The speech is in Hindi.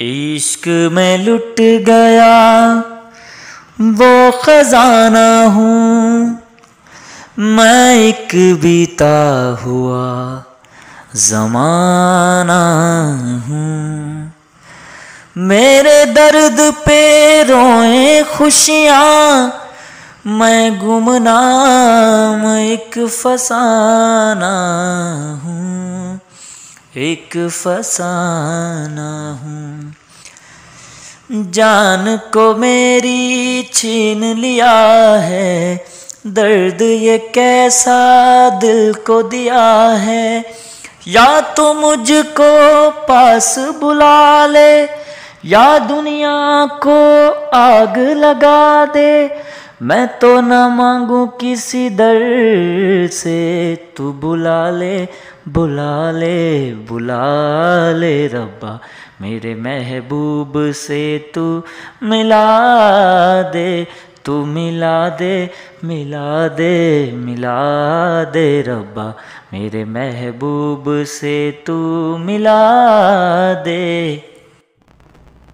इश्क में लुट गया वो खजाना हूँ, मैं एक बीता हुआ ज़माना हूँ। मेरे दर्द पे रोए खुशियाँ, मैं गुमनाम एक फसाना हूँ, एक फसाना हूँ। जान को मेरी छीन लिया है, दर्द ये कैसा दिल को दिया है। या तो मुझको पास बुला ले, या दुनिया को आग लगा दे। मैं तो न मांगू किसी दर से, तू बुला ले बुला ले बुला ले रब्बा, मेरे महबूब से तू मिला दे, तू मिला दे मिला दे मिला दे रब्बा, मेरे महबूब से तू मिला दे।